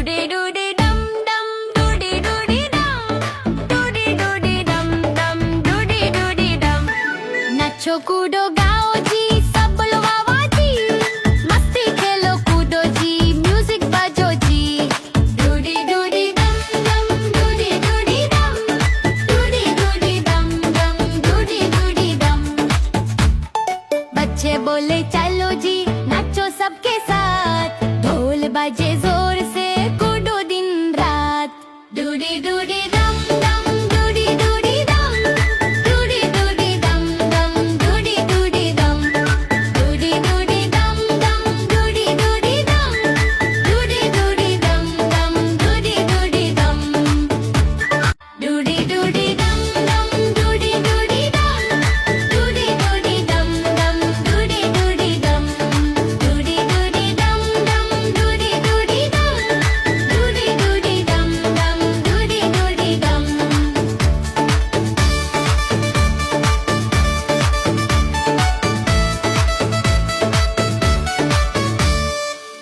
Doody doody dum dum, doody doody dum, doody doody dum dum, doody doody dum. नाचो कूदो गाओ जी, सब बोलो वाह वाह जी, मस्ती खेलो कूदो जी, म्यूजिक बजो जी। Doody doody dum dum, doody doody dum, doody doody dum dum, doody doody dum. बच्चे बोले चलो जी, नाचो सबके साथ, ढोल बजे जोर से, कूदो दिन रात। Doody doody dum dum, doody doody dum, doody doody dum dum, doody doody dum. Doody doody dum dum, doody doody dum, doody doody dum dum, doody doody dum. Doody doody dum dum, doody doody dum, doody doody dum dum, doody doody dum. Doody doody dum dum, doody doody dum, doody doody dum dum, doody doody dum.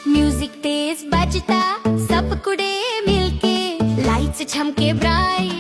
Music तेज बजता, सब कुड़े मिलके, lights चमके bright,